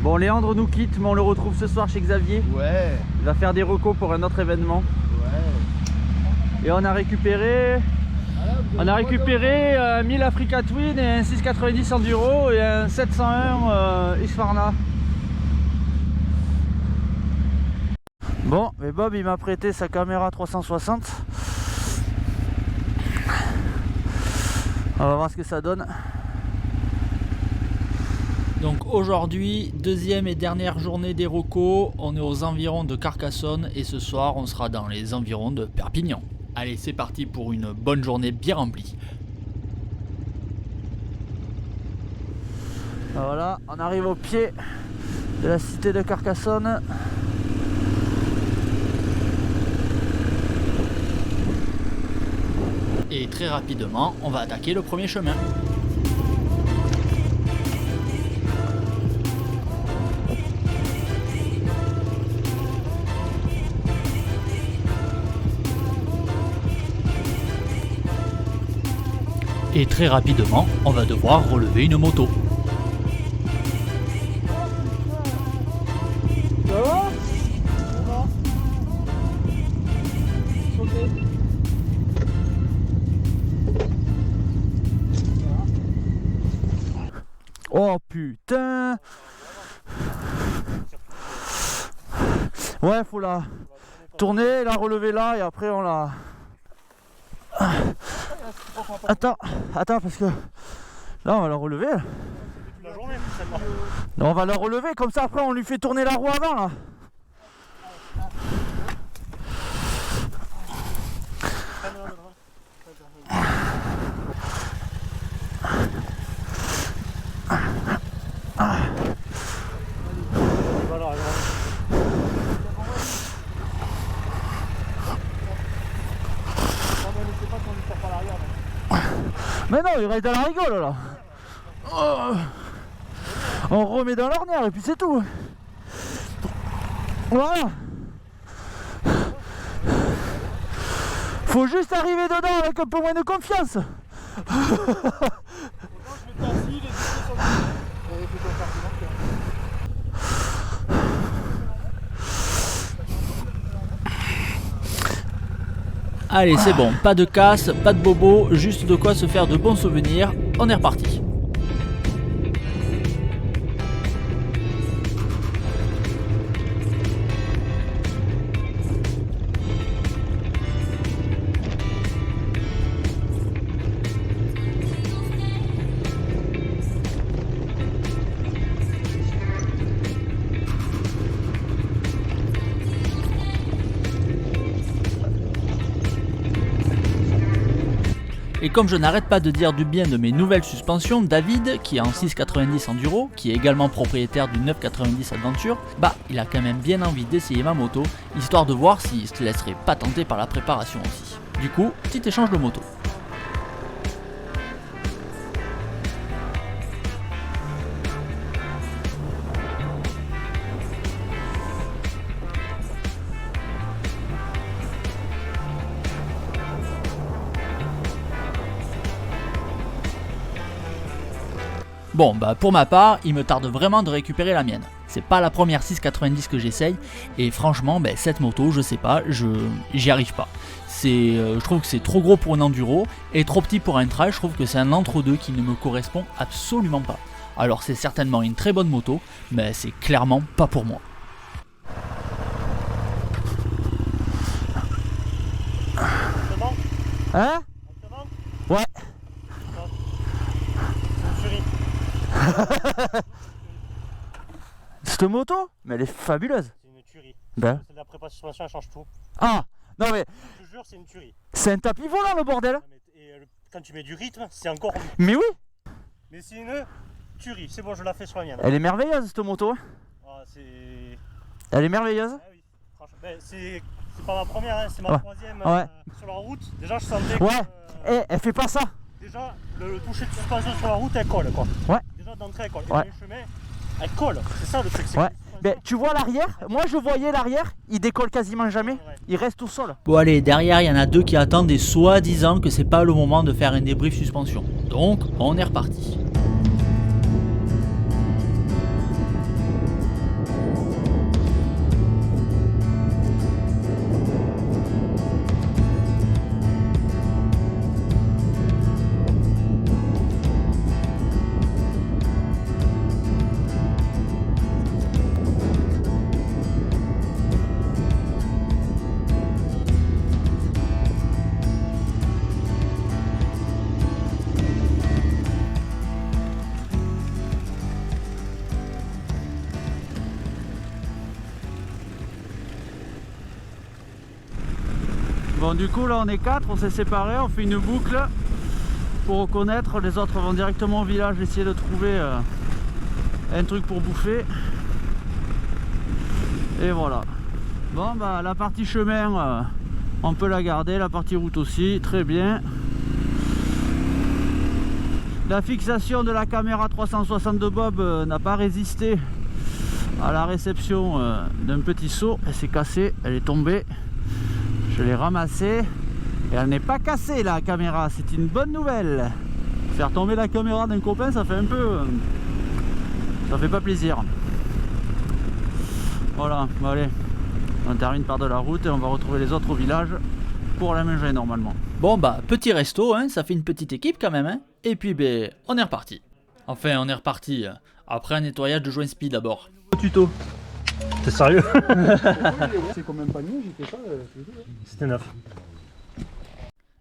Bon, Léandre nous quitte, mais on le retrouve ce soir chez Xavier. Ouais. Il va faire des recos pour un autre événement. Ouais. Et on a récupéré... un 1000 Africa Twin et un 690 Enduro et un 701 Husqvarna. Bon, mais Bob il m'a prêté sa caméra 360. On va voir ce que ça donne. Donc aujourd'hui, deuxième et dernière journée des recos. On est aux environs de Carcassonne et ce soir on sera dans les environs de Perpignan. Allez, c'est parti pour une bonne journée bien remplie. Voilà, on arrive au pied de la cité de Carcassonne. Et très rapidement, on va attaquer le premier chemin. Et très rapidement, on va devoir relever une moto. Ça va ? Oh putain! Ouais, faut la tourner, la relever là et après on la... Attends, parce que là on va la relever. Non, on va la relever comme ça après on lui fait tourner la roue avant là. Mais non, il reste dans la rigole là. Oh. On remet dans l'ornière et puis c'est tout. Voilà. Faut juste arriver dedans avec un peu moins de confiance. Allez, c'est bon, pas de casse, pas de bobo, juste de quoi se faire de bons souvenirs. On est reparti. Et comme je n'arrête pas de dire du bien de mes nouvelles suspensions, David, qui est en 690 Enduro, qui est également propriétaire du 990 Adventure, bah il a quand même bien envie d'essayer ma moto, histoire de voir s'il se laisserait pas tenter par la préparation aussi. Du coup, petit échange de moto. Bon, bah pour ma part, il me tarde vraiment de récupérer la mienne. C'est pas la première 690 que j'essaye, et franchement, bah, cette moto, je sais pas, j'y arrive pas. Je trouve que c'est trop gros pour un enduro, et trop petit pour un trail. Je trouve que c'est un entre-deux qui ne me correspond absolument pas. Alors c'est certainement une très bonne moto, mais c'est clairement pas pour moi. Hein ? Ouais. Cette moto, mais elle est fabuleuse. C'est une tuerie. Ben. C'est de la prépa suspension, elle change tout. Ah, non mais. Je te jure, c'est une tuerie. C'est un tapis volant le bordel. Et quand tu mets du rythme, c'est encore mieux. Mais oui. Mais c'est une tuerie. C'est bon, je la fais sur la mienne. Elle est merveilleuse cette moto. Ah, Elle est merveilleuse. Ah oui, franchement. Ben, c'est pas ma première, hein, c'est ma troisième sur la route. Déjà, je sentais que. Et elle fait pas ça. Déjà, le toucher de suspension sur la route, elle colle quoi. Ouais. Déjà d'entrée, elle colle. Et dans les chemins, elle colle. C'est ça le truc. Ouais. Ben, tu vois l'arrière, moi je voyais l'arrière, il décolle quasiment jamais, il reste au sol. Bon allez, derrière il y en a deux qui attendent et soi-disant que c'est pas le moment de faire un débrief suspension. Donc on est reparti. Bon, du coup là on est 4, on s'est séparés, on fait une boucle pour reconnaître. Les autres vont directement au village essayer de trouver un truc pour bouffer. Et voilà. Bon bah la partie chemin on peut la garder, la partie route aussi, très bien. La fixation de la caméra 360 de Bob n'a pas résisté à la réception d'un petit saut. Elle s'est cassée, elle est tombée. Je l'ai ramassée et elle n'est pas cassée la caméra, c'est une bonne nouvelle. Faire tomber la caméra d'un copain, ça fait un peu... ça fait pas plaisir. Voilà, bon, allez, on termine par de la route et on va retrouver les autres au village pour la manger normalement. Bon bah petit resto, hein, ça fait une petite équipe quand même, hein. Et puis ben on est reparti. Enfin on est reparti après un nettoyage de joint speed d'abord. Tuto. T'es sérieux? C'est combien de paniers j'ai fait ça? C'était 9.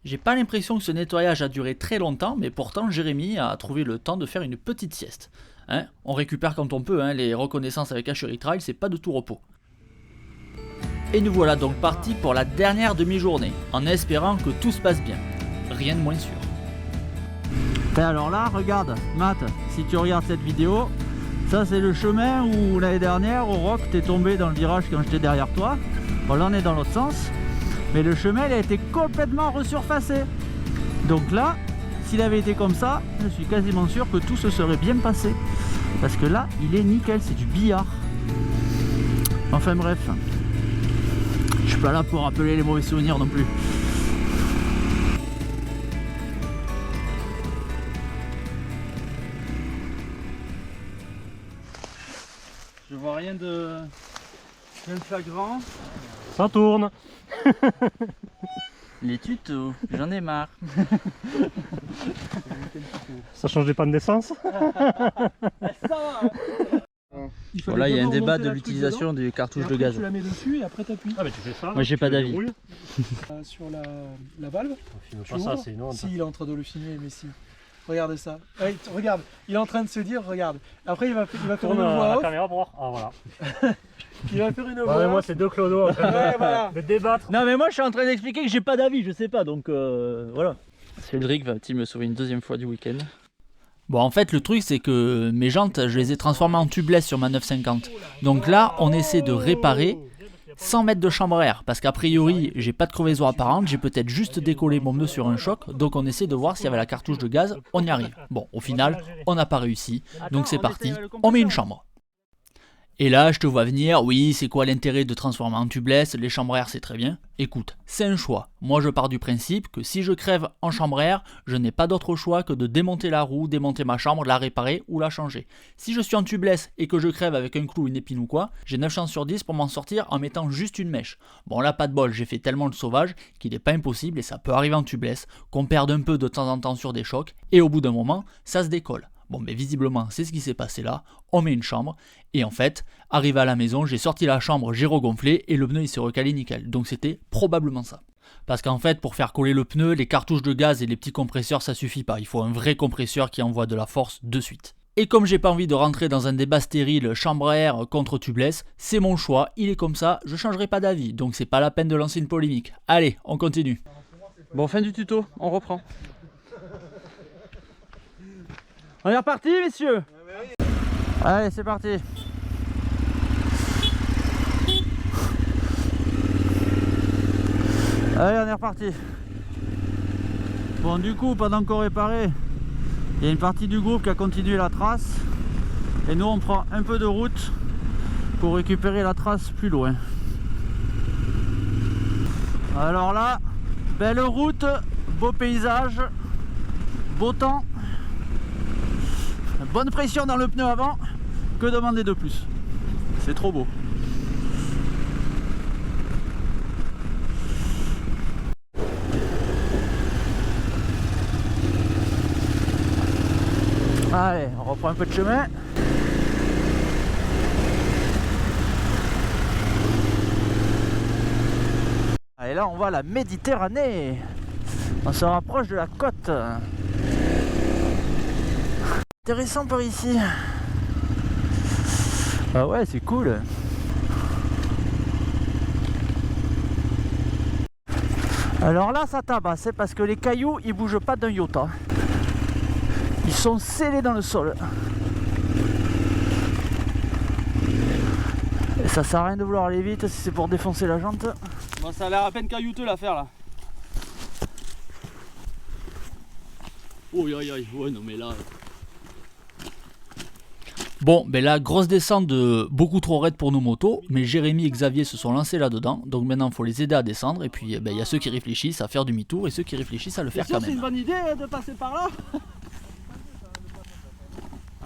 J'ai pas l'impression que ce nettoyage a duré très longtemps, mais pourtant Jérémy a trouvé le temps de faire une petite sieste. Hein, on récupère quand on peut, hein, les reconnaissances avec Ashery Trail, c'est pas de tout repos. Et nous voilà donc partis pour la dernière demi-journée, en espérant que tout se passe bien. Rien de moins sûr. Et alors là, regarde, Matt, si tu regardes cette vidéo, ça c'est le chemin où l'année dernière, au rock, t'es tombé dans le virage quand j'étais derrière toi. Bon là on est dans l'autre sens, mais le chemin il a été complètement resurfacé. Donc là, s'il avait été comme ça, je suis quasiment sûr que tout se serait bien passé. Parce que là, il est nickel, c'est du billard. Enfin bref, je suis pas là pour rappeler les mauvais souvenirs non plus. Je vois rien de flagrant. Ça tourne. Les tutos, j'en ai marre. Ça change des pannes d'essence. Voilà, il y a un débat de l'utilisation des cartouches de gaz. Tu la mets dessus et après t'appuies. Ah mais tu fais ça. Moi j'ai pas d'avis. Sur la valve. Pas ça, c'est une honte. Si, il est en train de le filmer, mais si. Regarde ça. Ouais, regarde, il est en train de se dire, regarde. Après il va faire une voix la off. caméra pour voir. Ah voilà. Il va faire une Ouais, voix mais off. moi c'est deux clodos en train Ouais, voilà. de débattre. Non mais moi je suis en train d'expliquer que j'ai pas d'avis, je sais pas, donc voilà. Cédric va-t-il me sauver une deuxième fois du week-end? Bon en fait le truc c'est que mes jantes je les ai transformées en tubeless sur ma 950. Donc là on essaie de réparer sans mettre de chambre à air, parce qu'a priori j'ai pas de crevaison apparente, j'ai peut-être juste décollé mon pneu sur un choc, donc on essaie de voir s'il y avait la cartouche de gaz, on y arrive. Bon au final on n'a pas réussi, donc c'est parti, on met une chambre. Et là, je te vois venir, oui, c'est quoi l'intérêt de transformer en tubeless? Les chambres à air, c'est très bien. Écoute, c'est un choix. Moi, je pars du principe que si je crève en chambre à air, je n'ai pas d'autre choix que de démonter la roue, démonter ma chambre, la réparer ou la changer. Si je suis en tubeless et que je crève avec un clou, une épine ou quoi, j'ai 9 chances sur 10 pour m'en sortir en mettant juste une mèche. Bon là, pas de bol, j'ai fait tellement le sauvage qu'il n'est pas impossible, et ça peut arriver en tubeless, qu'on perde un peu de temps en temps sur des chocs, et au bout d'un moment, ça se décolle. Bon mais visiblement c'est ce qui s'est passé là, on met une chambre, et en fait, arrivé à la maison, j'ai sorti la chambre, j'ai regonflé, et le pneu il s'est recalé nickel, donc c'était probablement ça. Parce qu'en fait, pour faire coller le pneu, les cartouches de gaz et les petits compresseurs ça suffit pas, il faut un vrai compresseur qui envoie de la force de suite. Et comme j'ai pas envie de rentrer dans un débat stérile chambre à air contre tubeless, c'est mon choix, il est comme ça, je changerai pas d'avis, donc c'est pas la peine de lancer une polémique. Allez, on continue. Bon, fin du tuto, on reprend. On est reparti, messieurs? Allez, c'est parti. Allez, on est reparti. Bon, du coup, pendant qu'on réparait, il y a une partie du groupe qui a continué la trace. Et nous, on prend un peu de route pour récupérer la trace plus loin. Alors là, belle route, beau paysage, beau temps. Bonne pression dans le pneu avant, que demander de plus? C'est trop beau. Allez, on reprend un peu de chemin. Allez, là on va à la Méditerranée. On se rapproche de la côte. Intéressant par ici. Ah ouais, c'est cool. Alors là ça tabasse, parce que les cailloux ils bougent pas d'un iota. Ils sont scellés dans le sol. Et ça sert à rien de vouloir aller vite si c'est pour défoncer la jante. Bon, ça a l'air à peine caillouteux l'affaire là. Oh aïe aïe, ouais non mais là... Bon, ben là, grosse descente beaucoup trop raide pour nos motos, mais Jérémy et Xavier se sont lancés là-dedans, donc maintenant il faut les aider à descendre, et puis il y a ceux qui réfléchissent à faire demi-tour et ceux qui réfléchissent à le faire quand même. C'est une bonne idée de passer par là.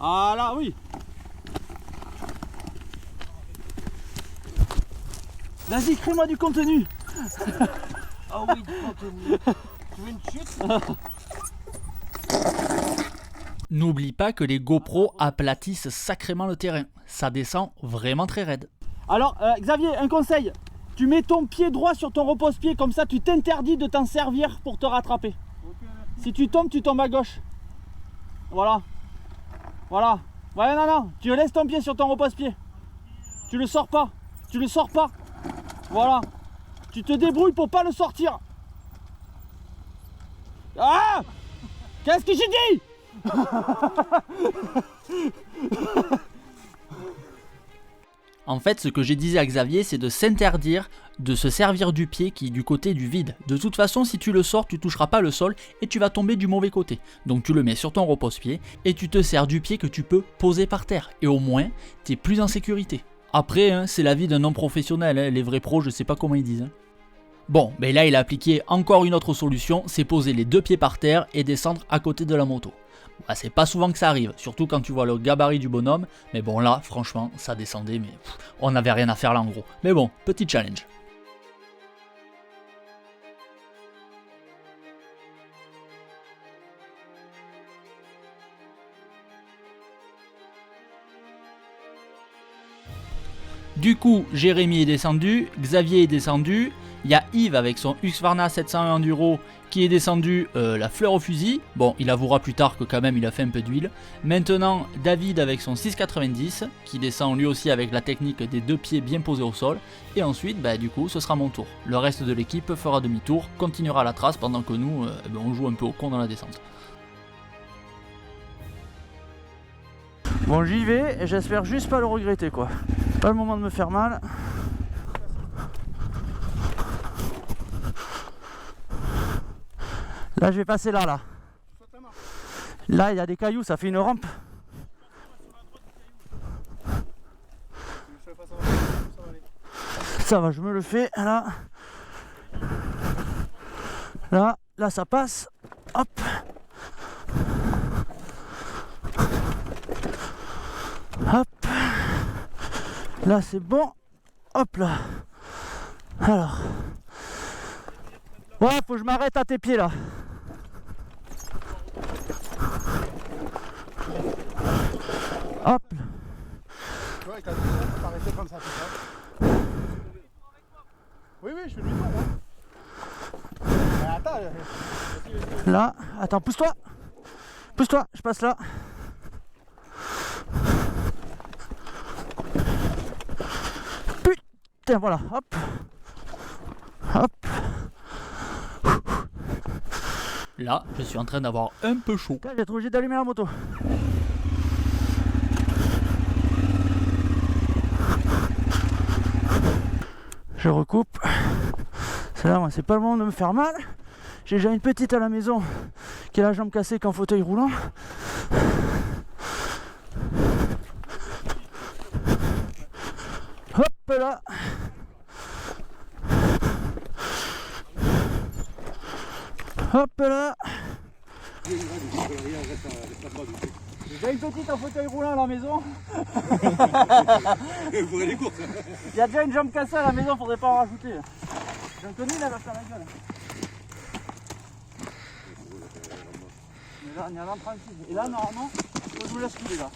Ah là, oui. Vas-y, crée-moi du contenu. Ah oui, du contenu. Tu veux une chute? N'oublie pas que les GoPro aplatissent sacrément le terrain, ça descend vraiment très raide. Alors, Xavier, un conseil. Tu mets ton pied droit sur ton repose-pied, comme ça tu t'interdis de t'en servir pour te rattraper. Si tu tombes à gauche. Voilà. Voilà. Ouais, non, tu laisses ton pied sur ton repose-pied. Tu le sors pas. Tu le sors pas. Voilà. Tu te débrouilles pour pas le sortir. Ah! Qu'est-ce que j'ai dit? En fait, ce que j'ai disais à Xavier, c'est de s'interdire de se servir du pied qui est du côté du vide. De toute façon, si tu le sors, tu toucheras pas le sol et tu vas tomber du mauvais côté. Donc tu le mets sur ton repose-pied et tu te sers du pied que tu peux poser par terre. Et au moins, tu es plus en sécurité. Après, hein, c'est la vie d'un non-professionnel. Hein. Les vrais pros, je sais pas comment ils disent. Hein. Bon, mais là, il a appliqué encore une autre solution, c'est poser les deux pieds par terre et descendre à côté de la moto. Bah, c'est pas souvent que ça arrive, surtout quand tu vois le gabarit du bonhomme, mais bon là, franchement, ça descendait, mais on n'avait rien à faire là en gros. Mais bon, petit challenge. Du coup, Jérémy est descendu, Xavier est descendu, il y a Yves avec son Husqvarna 701 Enduro qui est descendu la fleur au fusil. Bon, il avouera plus tard que quand même il a fait un peu d'huile. Maintenant, David avec son 690 qui descend lui aussi avec la technique des deux pieds bien posés au sol. Et ensuite, bah, du coup, ce sera mon tour. Le reste de l'équipe fera demi-tour, continuera la trace pendant que nous, on joue un peu au con dans la descente. Bon, j'y vais et j'espère juste pas le regretter quoi. Pas le moment de me faire mal. Là je vais passer là. Là il y a des cailloux, ça fait une rampe. Ça va, je me le fais là. Là ça passe. Hop. Hop. Là c'est bon. Hop là. Alors. Ouais, faut que je m'arrête à tes pieds là. Hop. Tu vois, avec la distance, on peut arrêter comme ça, tout ça. Oui, je fais demi-tour, moi. Attends. Là, attends, pousse-toi. Pousse-toi, je passe là. Putain, voilà, hop. Hop. Là, je suis en train d'avoir un peu chaud. J'ai été obligé d'allumer la moto. Je recoupe. Celle-là, moi, c'est pas le moment de me faire mal. J'ai déjà une petite à la maison qui a la jambe cassée qu'en fauteuil roulant. Hop là. Hop là. J'ai une petite en fauteuil roulant à la maison. Il y a déjà une jambe cassée à la maison, faudrait pas en rajouter. J'ai un connu, là, elle va faire la gueule. Mais là, on est à l'an 36. Et là, normalement, faut que je me laisse couler là.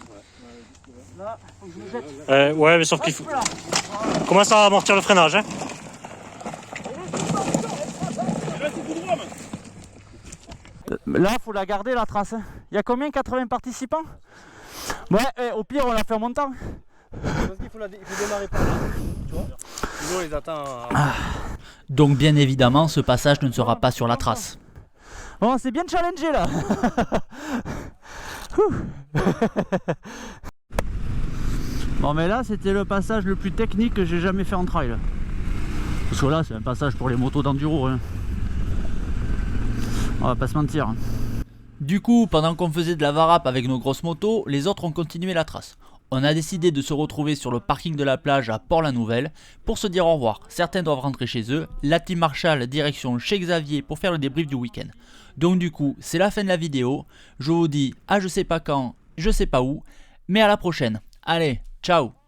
Là, faut que je me jette. Ouais, mais sauf qu'il faut. Commence à amortir le freinage, hein. Là, faut la garder la trace. Il y a combien? 80 participants? Ouais, au pire, on la fait en montant. Parce qu'il faut démarrer par là, tu vois. Sinon, on les atteint. Donc bien évidemment, ce passage ne sera pas sur la trace. Bon, c'est bien challengé là. Bon, mais là, c'était le passage le plus technique que j'ai jamais fait en trail. Parce que là, c'est un passage pour les motos d'enduro. Hein. On va pas se mentir. Du coup, pendant qu'on faisait de la varap avec nos grosses motos, les autres ont continué la trace. On a décidé de se retrouver sur le parking de la plage à Port-la-Nouvelle pour se dire au revoir. Certains doivent rentrer chez eux, la team Marshall direction chez Xavier pour faire le débrief du week-end. Donc du coup, c'est la fin de la vidéo. Je vous dis à je sais pas quand, je sais pas où, mais à la prochaine. Allez, ciao!